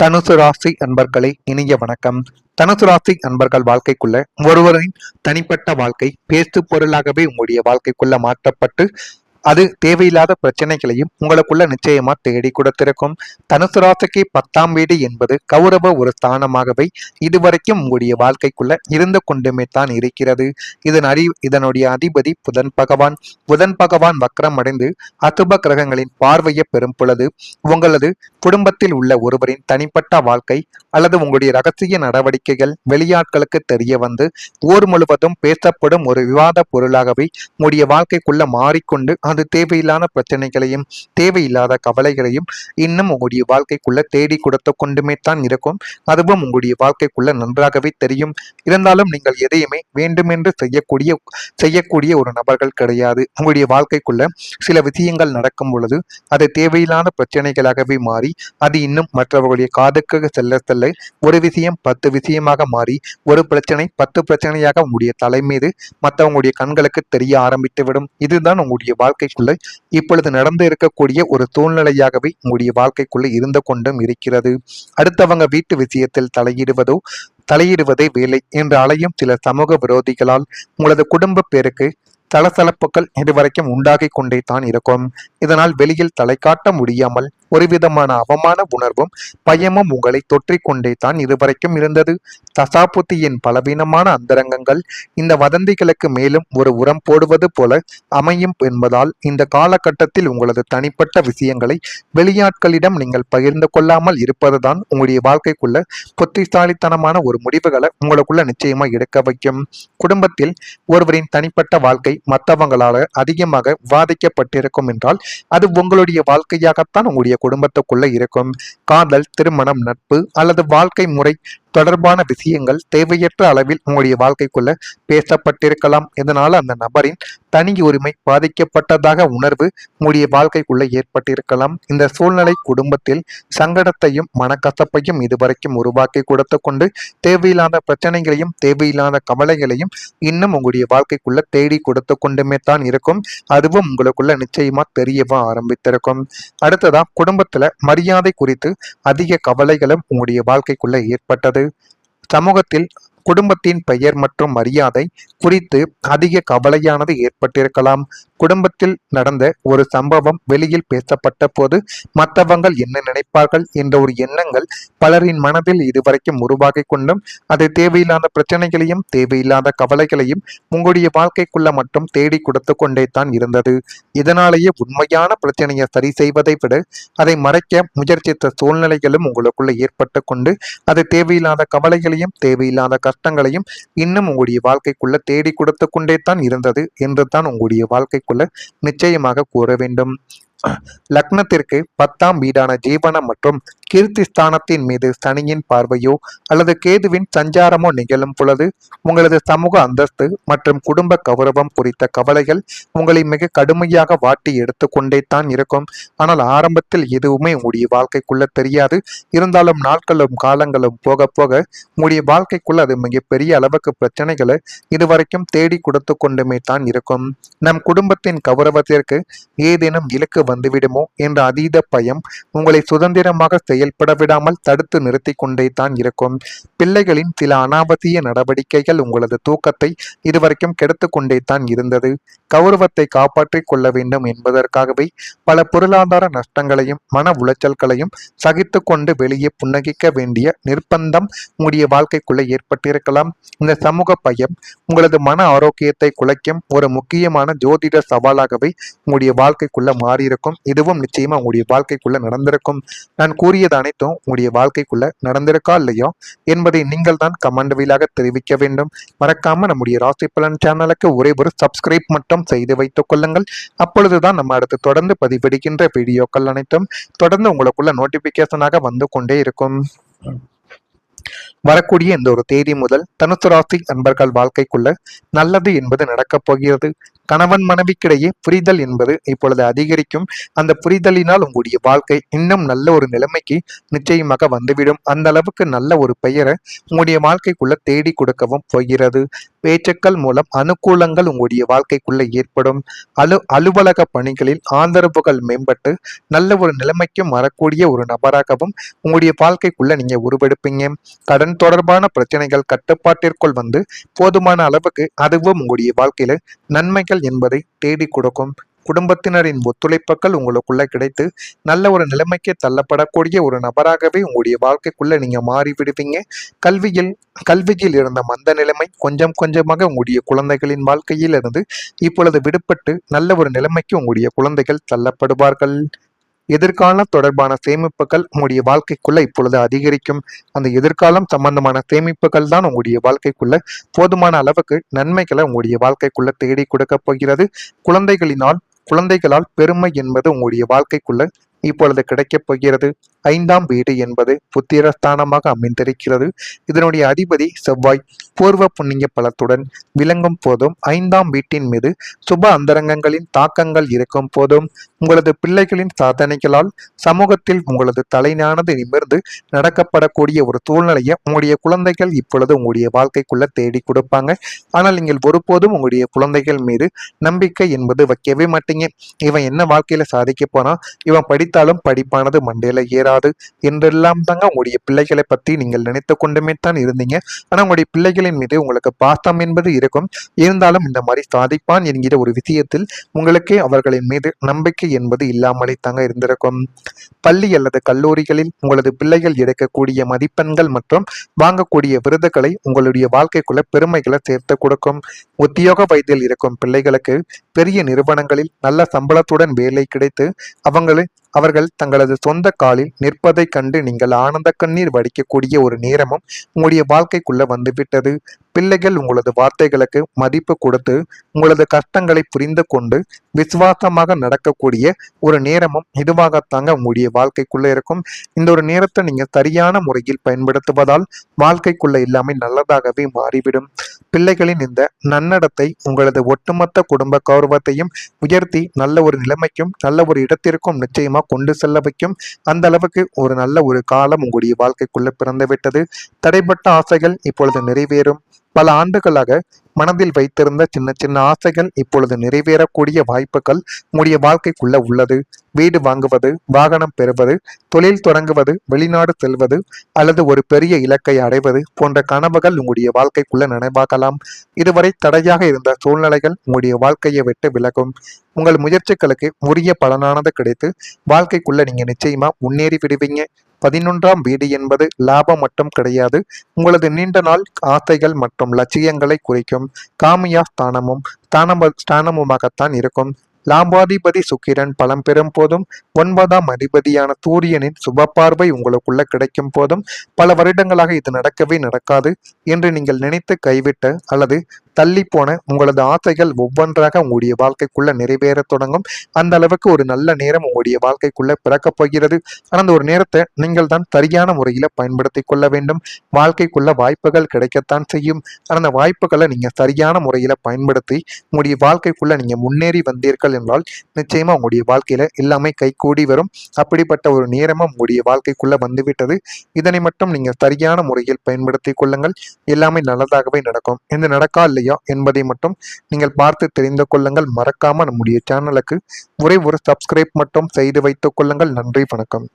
தனுசு ராசி அன்பர்களே, இனிய வணக்கம். தனுசு ராசி அன்பர்கள் வாழ்க்கைக்குள்ள ஒருவரின் தனிப்பட்ட வாழ்க்கை பேசு பொருளாகவே உங்களுடைய வாழ்க்கைக்குள்ள மாற்றப்பட்டு அது தேவையில்லாத பிரச்சனைகளையும் உங்களுக்குள்ள நிச்சயமா தேடி கொடுத்திருக்கும். தனுசு ராசிக்கு 10ஆம் வீடு என்பது கௌரவ ஒரு ஸ்தானமாகவே இதுவரைக்கும் உங்களுடைய வாழ்க்கைக்குள்ள இருந்து கொண்டுமே தான் இருக்கிறது. இதனுடைய அதிபதி புதன் பகவான் வக்ரம் அடைந்து அசுப கிரகங்களின் பார்வையை பெறும் பொழுது உங்களது குடும்பத்தில் உள்ள ஒருவரின் தனிப்பட்ட வாழ்க்கை அல்லது உங்களுடைய ரகசிய நடவடிக்கைகள் வெளியாட்களுக்கு தெரிய வந்து ஊர் முழுவதும் பேசப்படும் ஒரு விவாத பொருளாகவே உங்களுடைய வாழ்க்கைக்குள்ள மாறிக்கொண்டு அது தேவையில்லாத பிரச்சனைகளையும் தேவையில்லாத கவலைகளையும் இன்னும் உங்களுடைய வாழ்க்கைக்குள்ள தேடி கொடுத்து கொண்டுமே தான் இருக்கும். அதுவும் உங்களுடைய வாழ்க்கைக்குள்ள நன்றாகவே தெரியும். இருந்தாலும் நீங்கள் எதையுமே வேண்டுமென்று செய்யக்கூடிய ஒரு நபர்கள் கிடையாது. உங்களுடைய வாழ்க்கைக்குள்ள சில விஷயங்கள் நடக்கும் பொழுது அது தேவையில்லாத பிரச்சனைகளாகவே மாறி அது இன்னும் மற்றவர்களுடைய காதுக்கு செல்ல செல்ல ஒரு விஷயம் 10 விஷயமாக மாறி ஒரு பிரச்சனை 10 பிரச்சனையாக உங்களுடைய தலை மீது மற்றவங்களுடைய கண்களுக்கு தெரிய ஆரம்பித்து விடும். இதுதான் உங்களுடைய வாழ்க்கைக்குள்ள இப்பொழுது நடந்து இருக்கக்கூடிய ஒரு சூழ்நிலையாகவே உங்களுடைய வாழ்க்கைக்குள்ள இருந்து கொண்டும் இருக்கிறது. அடுத்தவங்க வீட்டு விஷயத்தில் தலையிடுவதே வேலை என்று அலையும் சில சமூக விரோதிகளால் உங்களது குடும்ப பேருக்கு சலசலப்புகள் இதுவரைக்கும் உண்டாகி கொண்டே தான் இருக்கும். இதனால் வெளியில் தலை காட்ட முடியாமல் ஒரு விதமான அவமான உணர்வும் பயமும் உங்களை தொற்றிக்கொண்டே தான் இதுவரைக்கும் இருந்தது. தசாபுத்தியின் பலவீனமான அந்தரங்கங்கள் இந்த வதந்திகளுக்கு மேலும் ஒரு உரம் போடுவது போல அமையும் என்பதால் இந்த காலகட்டத்தில் உங்களது தனிப்பட்ட விஷயங்களை வெளியாட்களிடம் நீங்கள் பகிர்ந்து கொள்ளாமல் இருப்பதுதான் உங்களுடைய வாழ்க்கைக்குள்ள புத்திசாலித்தனமான ஒரு முடிவுகளை உங்களுக்குள்ள நிச்சயமா எடுக்க வைக்கும். குடும்பத்தில் ஒருவரின் தனிப்பட்ட வாழ்க்கை மற்றவங்களால அதிகமாக விவாதிக்கப்பட்டிருக்கும் என்றால் அது உங்களுடைய வாழ்க்கையாகத்தான் உங்களுடைய குடும்பத்துக்குள்ள இருக்கும். காதல், திருமணம், நட்பு அல்லது வாழ்க்கை முறை தொடர்பான விஷயங்கள் தேவையற்ற அளவில் உங்களுடைய வாழ்க்கைக்குள்ள பேசப்பட்டிருக்கலாம். இதனால அந்த நபரின் தனி உரிமை பாதிக்கப்பட்டதாக உணர்வு உங்களுடைய வாழ்க்கைக்குள்ள ஏற்பட்டிருக்கலாம். இந்த சூழ்நிலை குடும்பத்தில் சங்கடத்தையும் மனக்கசப்பையும் இதுவரைக்கும் உருவாக்கி கொடுத்து கொண்டு தேவையில்லாத பிரச்சனைகளையும் தேவையில்லாத கவலைகளையும் இன்னும் உங்களுடைய வாழ்க்கைக்குள்ள தேடி கொடுத்து கொண்டுமே தான் இருக்கும். அதுவும் உங்களுக்குள்ள நிச்சயமா தெரியவா ஆரம்பித்திருக்கும். அடுத்ததா குடும்பத்துல மரியாதை குறித்து அதிக கவலைகளும் உங்களுடைய வாழ்க்கைக்குள்ள ஏற்பட்டது. சமூகத்தில் குடும்பத்தின் பெயர் மற்றும் மரியாதை குறித்து அதிக கவலையானது ஏற்பட்டிருக்கலாம். குடும்பத்தில் நடந்த ஒரு சம்பவம் வெளியில் பேசப்பட்ட போது மற்றவங்கள் என்ன நினைப்பார்கள் என்ற ஒரு எண்ணங்கள் பலரின் மனதில் இதுவரைக்கும் உருவாகி கொண்டும் அது தேவையில்லாத பிரச்சனைகளையும் தேவையில்லாத கவலைகளையும் உங்களுடைய வாழ்க்கைக்குள்ள மட்டும் தேடி கொடுத்து கொண்டே தான் இருந்தது. இதனாலேயே உண்மையான பிரச்சனையை சரி செய்வதை விட அதை மறைக்க முயற்சித்த சூழ்நிலைகளும் உங்களுக்குள்ள ஏற்பட்டு கொண்டு அது தேவையில்லாத கவலைகளையும் தேவையில்லாத கஷ்டங்களையும் இன்னும் உங்களுடைய வாழ்க்கைக்குள்ள தேடி கொடுத்து கொண்டே தான் இருந்தது என்று தான் உங்களுடைய வாழ்க்கைக்குள்ள நிச்சயமாக கூற வேண்டும். லக்னத்திற்கு 10ஆம் வீடான ஜீவனம் மற்றும் கீர்த்தி ஸ்தானத்தின் மீது சனியின் பார்வையோ அல்லது கேதுவின் சஞ்சாரமோ நிகழும் பொழுது உங்களது சமூக அந்தஸ்து மற்றும் குடும்ப கௌரவம் குறித்த கவலைகள் உங்களை மிக கடுமையாக வாட்டி எடுத்துக்கொண்டே தான் இருக்கும். ஆனால் ஆரம்பத்தில் எதுவுமே உங்களுடைய வாழ்க்கைக்குள்ள தெரியாது. இருந்தாலும் நாட்களும் காலங்களும் போக போக உங்களுடைய வாழ்க்கைக்குள்ள அது மிகப்பெரிய அளவுக்கு பிரச்சனைகளை இதுவரைக்கும் தேடி கொடுத்து கொண்டுமே தான் இருக்கும். நம் குடும்பத்தின் கௌரவத்திற்கு ஏதேனும் இலக்கு வந்துவிடுமோ என்ற அதீத பயம் உங்களை சுதந்திரமாக செயல்பட விடாமல் தடுத்து நிறுத்தி கொண்டே தான் இருக்கும். பிள்ளைகளின் சில அனாவசிய நடவடிக்கைகள் உங்களது தூக்கத்தை இதுவரைக்கும் கெடுத்து கொண்டே தான் இருந்தது. கௌரவத்தை காப்பாற்றிக் கொள்ள வேண்டும் என்பதற்காகவே பல பொருளாதார நஷ்டங்களையும் மன உளைச்சல்களையும் சகித்து கொண்டு வெளியே புன்னகிக்க வேண்டிய நிர்பந்தம் உங்களுடைய வாழ்க்கைக்குள்ள ஏற்பட்டிருக்கலாம். இந்த சமூக பயம் உங்களது மன ஆரோக்கியத்தை குலைக்கும் ஒரு முக்கியமான ஜோதிட சவாலாகவே உங்களுடைய வாழ்க்கைக்குள்ள மாறியிருக்கும். இதுவும் நிச்சயமா உங்களுடைய வாழ்க்கைக்குள்ள நடந்திருக்கும். நான் கூறியது அனைத்தும் உங்களுடைய வாழ்க்கைக்குள்ள நடந்திருக்கா இல்லையோ என்பதை நீங்கள் தான் கமெண்ட் வாயிலாக தெரிவிக்க வேண்டும். மறக்காம நம்முடைய ராசி பலன் சேனலுக்கு ஒரே ஒரு சப்ஸ்கிரைப் மட்டும் செய்து வைத்துக் கொள்ளுங்கள். அப்பொழுதுதான் நம்ம அடுத்து தொடர்ந்து பதிவிடுகின்ற வீடியோக்கள் அனைத்தும் தொடர்ந்து உங்களுக்குள்ள நோட்டிபிகேஷனாக வந்து கொண்டே இருக்கும். வரக்கூடிய இந்த ஒரு தேதி முதல் தனுசு ராசி அன்பர்கள் வாழ்க்கைக்குள்ள நல்லது என்பது நடக்கப் போகிறது. கணவன் மனைவிக்கிடையே புரிதல் என்பது இப்பொழுது அதிகரிக்கும். அந்த புரிதலினால் உங்களுடைய வாழ்க்கை இன்னும் நல்ல ஒரு நிலைமைக்கு நிச்சயமாக வந்துவிடும். அந்த அளவுக்கு நல்ல ஒரு பெயரை உங்களுடைய வாழ்க்கைக்குள்ள தேடி கொடுக்கவும் போகிறது. பேச்சுக்கள் மூலம் அனுகூலங்கள் உங்களுடைய வாழ்க்கைக்குள்ள ஏற்படும். அலுவலக பணிகளில் ஆதரவுகள் மேம்பட்டு நல்ல ஒரு நிலைமைக்கும் வரக்கூடிய ஒரு நபராகவும் உங்களுடைய வாழ்க்கைக்குள்ள நீங்க உருவெடுப்பீங்க. கடன் தொடர்பான பிரச்சனைகள் கட்டுப்பாட்டிற்குள் வந்து போதுமான அளவுக்கு அதுவும் உங்களுடைய வாழ்க்கையில நன்மைகள் என்பதை தேடி கொடுக்கும். குடும்பத்தினரின் ஒத்துழைப்புகள் உங்களுக்குள்ள கிடைத்து நல்ல ஒரு நிலைமைக்கு தள்ளப்படக்கூடிய ஒரு நபராகவே உங்களுடைய வாழ்க்கைக்குள்ள நீங்க மாறிவிடுவீங்க. கல்வியில் இருந்த மந்த நிலைமை கொஞ்சம் கொஞ்சமாக உங்களுடைய குழந்தைகளின் வாழ்க்கையில் இருந்து இப்பொழுது விடுபட்டு நல்ல ஒரு நிலைமைக்கு உங்களுடைய குழந்தைகள் தள்ளப்படுவார்கள். எதிர்காலம் தொடர்பான சேமிப்புகள் உங்களுடைய வாழ்க்கைக்குள்ள இப்பொழுது அதிகரிக்கும். அந்த எதிர்காலம் சம்பந்தமான சேமிப்புகள் தான் உங்களுடைய வாழ்க்கைக்குள்ள போதுமான அளவுக்கு நன்மைகளை உங்களுடைய வாழ்க்கைக்குள்ள தேடி கொடுக்க போகிறது. குழந்தைகளால் பெருமை என்பது உங்களுடைய வாழ்க்கைக்குள்ள இப்பொழுது கிடைக்கப் போகிறது. 5ஆம் வீடு என்பது புத்திரஸ்தானமாக அமைந்திருக்கிறது. இதனுடைய அதிபதி செவ்வாய் பூர்வ புண்ணிய பலத்துடன் விளங்கும் போதும் 5ஆம் வீட்டின் மீது சுப அந்தரங்கங்களின் தாக்கங்கள் இருக்கும் போதும் உங்களது பிள்ளைகளின் சாதனைகளால் சமூகத்தில் உங்களது தலைஞானது நிமிர்ந்து நடக்கப்படக்கூடிய ஒரு சூழ்நிலையை உங்களுடைய குழந்தைகள் இப்பொழுது உங்களுடைய வாழ்க்கைக்குள்ள தேடி கொடுப்பாங்க. ஆனால் நீங்கள் ஒருபோதும் உங்களுடைய குழந்தைகள் மீது நம்பிக்கை என்பது வைக்கவே மாட்டீங்க. இவன் என்ன வாழ்க்கையில சாதிக்க போனா, இவன் படித்தாலும் படிப்பானது மண்டையில ஏறாது என்றெல்லாம் தாங்க உங்களுடைய பிள்ளைகளை பத்தி நீங்கள் நினைத்து கொண்டுமே தான் இருந்தீங்க. ஆனா உங்களுடைய பிள்ளைகளின் மீது உங்களுக்கு பாசம் என்பது இருக்கும். இருந்தாலும் இந்த மாதிரி சாதிப்பான் என்கிற ஒரு விஷயத்தில் உங்களுக்கே அவர்களின் மீது நம்பிக்கை என்பது இல்லாமலே தாங்க இருந்திருக்கும். பள்ளி அல்லது கல்லூரிகளில் உங்களது பிள்ளைகள் எடுக்கக்கூடிய மதிப்பெண்கள் மற்றும் வாங்கக்கூடிய விருதுகளை உங்களுடைய வாழ்க்கைக்குள்ள பெருமைகளை சேர்த்து கொடுக்கும். உத்தியோக வயதில் இருக்கும் பிள்ளைகளுக்கு பெரிய நிறுவனங்களில் நல்ல சம்பளத்துடன் வேலை கிடைத்து அவர்கள் தங்களது சொந்த காலில் நிற்பதை கண்டு நீங்கள் ஆனந்த கண்ணீர் வடிக்கக்கூடிய ஒரு நேரமும் உங்களுடைய வாழ்க்கைக்குள்ள வந்துவிட்டது. பிள்ளைகள் உங்களது வார்த்தைகளுக்கு மதிப்பு கொடுத்து உங்களது கஷ்டங்களை புரிந்து கொண்டு விசுவாசமாக நடக்கக்கூடிய ஒரு நேரமும் இதுவாகத்தாங்க உங்களுடைய வாழ்க்கைக்குள்ள இருக்கும். இந்த ஒரு நேரத்தை நீங்க சரியான முறையில் பயன்படுத்துவதால் வாழ்க்கைக்குள்ள எல்லாமே நல்லதாகவே மாறிவிடும். பிள்ளைகளின் இந்த நன்னடத்தை உங்களது ஒட்டுமொத்த குடும்ப கௌரவத்தையும் உயர்த்தி நல்ல ஒரு நிலைமைக்கும் நல்ல ஒரு இடத்திற்கும் நிச்சயமா கொண்டு செல்ல வைக்கும். அந்த அளவுக்கு ஒரு நல்ல ஒரு காலம் உங்களுடைய வாழ்க்கைக்குள்ள பிறந்து விட்டது. தடைப்பட்ட ஆசைகள் இப்பொழுது நிறைவேறும். பல ஆண்டுகளாக மனதில் வைத்திருந்த சின்ன சின்ன ஆசைகள் இப்பொழுது நிறைவேறக்கூடிய வாய்ப்புகள் உங்களுடைய வாழ்க்கைக்குள்ள உள்ளது. வீடு வாங்குவது, வாகனம் பெறுவது, தொழில் தொடங்குவது, வெளிநாடு செல்வது அல்லது ஒரு பெரிய இலக்கை அடைவது போன்ற கனவுகள் உங்களுடைய வாழ்க்கைக்குள்ள நினைவாகலாம். இதுவரை தடையாக இருந்த சூழ்நிலைகள் உங்களுடைய வாழ்க்கையை விட்டு விலகும். உங்கள் முயற்சிகளுக்கு உரிய பலனானது கிடைத்து வாழ்க்கைக்குள்ள நீங்க நிச்சயமா முன்னேறி விடுவீங்க. 11ஆம் வீடு என்பது லாபம் மட்டும் கிடையாது, உங்களது நீண்ட நாள் ஆசைகள் மற்றும் லட்சியங்களை குறிக்கும் காமியா ஸ்தானமுமாகத்தான் இருக்கும். லாபாதிபதி சுக்கிரன் பலம் பெறும் போதும் 9ஆம் அதிபதியான சூரியனின் சுப பார்வை உங்களுக்குள்ள கிடைக்கும் போதும் பல வருடங்களாக இது நடக்கவே நடக்காது என்று நீங்கள் நினைத்து கைவிட்ட அல்லது தள்ளி போன உங்களது ஆசைகள் ஒவ்வொன்றாக உங்களுடைய வாழ்க்கைக்குள்ள நிறைவேற தொடங்கும். அந்த அளவுக்கு ஒரு நல்ல நேரம் உங்களுடைய வாழ்க்கைக்குள்ள பிறக்கப் போகிறது. ஆனால் அந்த ஒரு நேரத்தை நீங்கள் தான் சரியான முறையில பயன்படுத்தி கொள்ள வேண்டும். வாழ்க்கைக்குள்ள வாய்ப்புகள் கிடைக்கத்தான் செய்யும். ஆனால் அந்த வாய்ப்புகளை நீங்க சரியான முறையில பயன்படுத்தி உங்களுடைய வாழ்க்கைக்குள்ள நீங்க முன்னேறி வந்தீர்கள் என்றால் நிச்சயமா உங்களுடைய வாழ்க்கையில எல்லாமே கைகூடி வரும். அப்படிப்பட்ட ஒரு நேரமும் உங்களுடைய வாழ்க்கைக்குள்ள வந்துவிட்டது. இதனை மட்டும் நீங்க சரியான முறையில் பயன்படுத்தி கொள்ளுங்கள். எல்லாமே நல்லதாகவே நடக்கும். இந்த நடக்கா இல்லையா என்பதை மட்டும் நீங்கள் பார்த்து தெரிந்து கொள்ளுங்கள். மறக்காம நம்முடைய சேனலுக்கு ஒரே ஒரு சப்ஸ்கிரைப் மட்டும் செய்து வைத்துக் கொள்ளுங்கள். நன்றி, வணக்கம்.